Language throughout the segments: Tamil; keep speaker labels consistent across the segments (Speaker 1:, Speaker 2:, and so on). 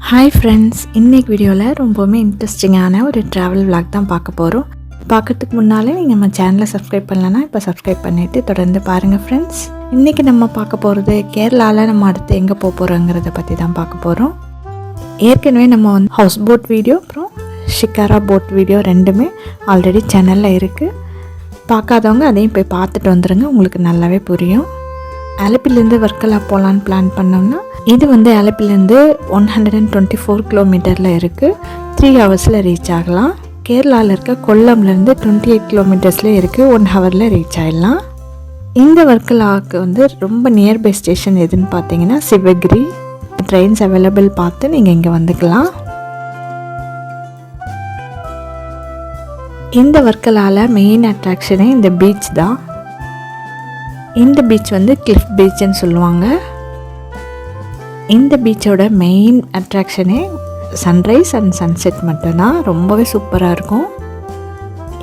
Speaker 1: ஹாய் ஃப்ரெண்ட்ஸ், இன்றைக்கி வீடியோவில் ரொம்பவுமே இன்ட்ரெஸ்டிங்கான ஒரு ட்ராவல் விளாக் தான் பார்க்க போகிறோம். பார்க்கறதுக்கு முன்னாலே நீங்கள் நம்ம சேனலை சப்ஸ்கிரைப் பண்ணலன்னா இப்போ சப்ஸ்கிரைப் பண்ணிவிட்டு தொடர்ந்து பாருங்கள் ஃப்ரெண்ட்ஸ். இன்றைக்கி நம்ம பார்க்க போகிறது கேரளாவில் நம்ம அடுத்து எங்கே போக போகிறோங்கிறத பற்றி தான் பார்க்க போகிறோம். ஏற்கனவே நம்ம வந்து ஹவுஸ் போட் வீடியோ அப்புறம் ஷிக்காரா போட் வீடியோ ரெண்டுமே ஆல்ரெடி சேனலில் இருக்குது. பார்க்காதவங்க அதையும் போய் பார்த்துட்டு வந்துடுங்க, உங்களுக்கு நல்லாவே புரியும். ஆலப்பிலேருந்து வர்க்கலா போகலான்னு பிளான் பண்ணோம்னா இது வந்து ஆலப்பிலேருந்து 124 கிலோமீட்டரில் இருக்குது. 3 ஹவர்ஸில் ரீச் ஆகலாம். கேரளாவில் இருக்க கொல்லம்லேருந்து 28 கிலோமீட்டர்ஸில் இருக்குது. 1 ஹவரில் ரீச் ஆகிடலாம். இந்த வர்க்கலாவுக்கு வந்து ரொம்ப நியர்பை ஸ்டேஷன் எதுன்னு பார்த்தீங்கன்னா சிவகிரி. ட்ரெயின்ஸ் அவைலபிள் பார்த்து நீங்கள் இங்கே வந்துக்கலாம். இந்த வர்க்கலாவில் மெயின் அட்ராக்ஷனே இந்த பீச் தான். இந்த பீச் வந்து கிளிஃப் பீச்சுன்னு சொல்லுவாங்க. இந்த பீச்சோட மெயின் அட்ராக்ஷனே சன்ரைஸ் அண்ட் சன்செட் மட்டும்தான். ரொம்பவே சூப்பராக இருக்கும்.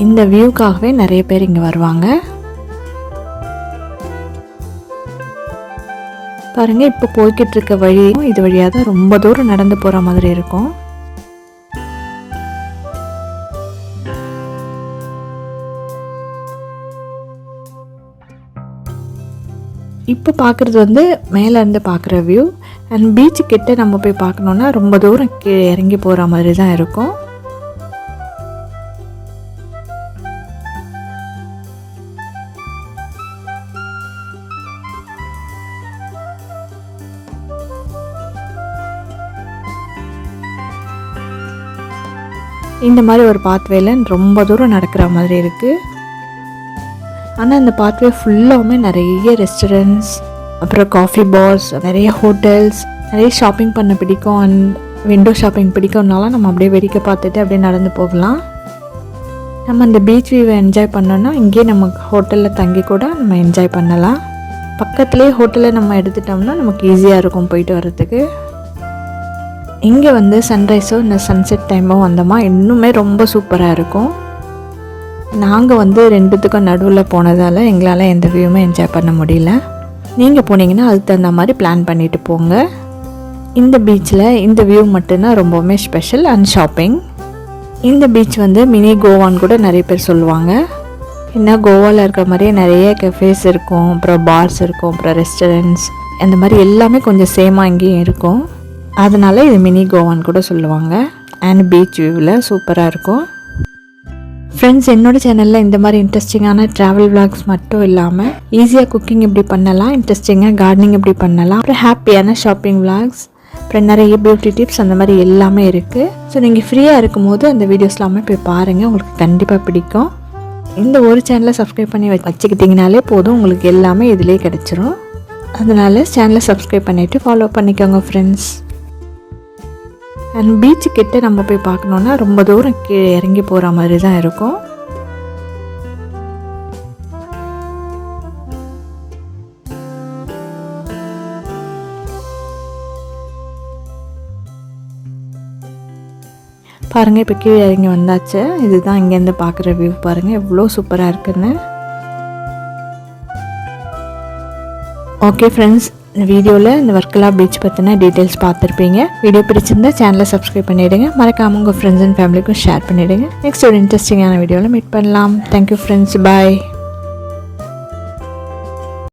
Speaker 1: இந்த வியூக்காகவே நிறைய பேர் இங்கே வருவாங்க. பாருங்கள், இப்போ போய்கிட்டு இருக்க வழி இது வழியாக தான் ரொம்ப தூரம் நடந்து போகிற மாதிரி இருக்கும். இப்போ பார்க்குறது வந்து மேலேருந்து பார்க்குற வியூ. அண்ட் பீச்சு கிட்ட நம்ம போய் பார்க்கணுன்னா ரொம்ப தூரம் கீழே இறங்கி போகிற மாதிரி தான் இருக்கும். இந்த மாதிரி ஒரு பாத்வேல ரொம்ப தூரம் நடக்கிற மாதிரி இருக்குது. ஆனால் இந்த பாத்வே ஃபுல்லாகவுமே நிறைய ரெஸ்டாரண்ட்ஸ், அப்புறம் காஃபி பார்ஸ், நிறைய ஹோட்டல்ஸ், நிறைய ஷாப்பிங் பண்ண பிடிக்கும். அண்ட் விண்டோ ஷாப்பிங் பிடிக்கும்னாலும் நம்ம அப்படியே வேடிக்கை பார்த்துட்டு அப்படியே நடந்து போகலாம். நம்ம இந்த பீச் வியூவை என்ஜாய் பண்ணோன்னா இங்கேயே நம்ம ஹோட்டலில் தங்கி கூட நம்ம என்ஜாய் பண்ணலாம். பக்கத்துலேயே ஹோட்டலை நம்ம எடுத்துட்டோம்னா நமக்கு ஈஸியாக இருக்கும் போயிட்டு வர்றதுக்கு. இங்கே வந்து சன்ரைஸோ இந்த சன்செட் டைமோ வந்தோமா இன்னுமே ரொம்ப சூப்பராக இருக்கும். நாங்கள் வந்து ரெண்டுத்துக்கும் நடுவில் போனதால் எங்களால் எந்த வியூவுமே என்ஜாய் பண்ண முடியல. நீங்கள் போனீங்கன்னா அதுக்கு தகுந்த மாதிரி பிளான் பண்ணிவிட்டு போங்க. இந்த பீச்சில் இந்த வியூ மட்டும்தான் ரொம்பவுமே ஸ்பெஷல். And shopping. இந்த பீச் வந்து மினி கோவான்னு கூட நிறைய பேர் சொல்லுவாங்க. ஏன்னா கோவாவில் இருக்கிற மாதிரியே நிறைய கஃபேஸ் இருக்கும், அப்புறம் பார்ஸ் இருக்கும், அப்புறம் ரெஸ்டாரண்ட்ஸ், அந்த மாதிரி எல்லாமே கொஞ்சம் சேமாக இங்கேயும் இருக்கும். அதனால் இது மினி கோவான்னு கூட சொல்லுவாங்க. அண்ட் பீச் வியூவில் சூப்பராக இருக்கும். ஃப்ரெண்ட்ஸ், என்னோடய சேனலில் இந்த மாதிரி இன்ட்ரெஸ்டிங்கான ட்ராவல் விளாக்ஸ் மட்டும் இல்லாமல் ஈஸியாக குக்கிங் எப்படி பண்ணலாம், இன்ட்ரெஸ்டிங்காக கார்டனிங் எப்படி பண்ணலாம், அப்புறம் ஹாப்பியான ஷாப்பிங் விளாக்ஸ், அப்புறம் நிறைய பியூட்டி டிப்ஸ் அந்த மாதிரி எல்லாமே இருக்குது. ஸோ நீங்கள் ஃப்ரீயாக இருக்கும் போது அந்த வீடியோஸ் எல்லாமே போய் பாருங்கள், உங்களுக்கு கண்டிப்பாக பிடிக்கும். இந்த ஒரு சேனலை சப்ஸ்கிரைப் பண்ணி வச்சுக்கிட்டிங்கனாலே போதும், உங்களுக்கு எல்லாமே இதிலே கிடச்சிரும். அதனால் சேனலை சப்ஸ்கிரைப் பண்ணிவிட்டு ஃபாலோ பண்ணிக்கோங்க ஃப்ரெண்ட்ஸ். அண்ட் பீச்சு கிட்ட நம்ம போய் பார்க்கணுன்னா ரொம்ப தூரம் கீழே இறங்கி போகிற மாதிரி தான் இருக்கும். பாருங்கள், இப்போ கீழே இறங்கி வந்தாச்சு. இதுதான் இங்கேருந்து பார்க்குற வியூ. பாருங்கள் எவ்வளோ சூப்பராக இருக்குன்னு. ஓகே ஃப்ரெண்ட்ஸ், இந்த வீடியோவில் இந்த வர்க்கலா பீச் பற்றின டீட்டெயில்ஸ் பார்த்துருப்பீங்க. வீடியோ பிடிச்சிருந்தா சேனலை சப்ஸ்கிரைப் பண்ணிவிடுங்க. மறக்காமல் உங்கள் ஃப்ரெண்ட்ஸ் அண்ட் ஃபேமிலிக்கும் ஷேர் பண்ணிவிடுங்க. நெக்ஸ்ட் ஒரு இன்ட்ரெஸ்டிங்கான வீடியோவில் மீட் பண்ணலாம். தேங்க்யூ ஃப்ரெண்ட்ஸ், பாய்.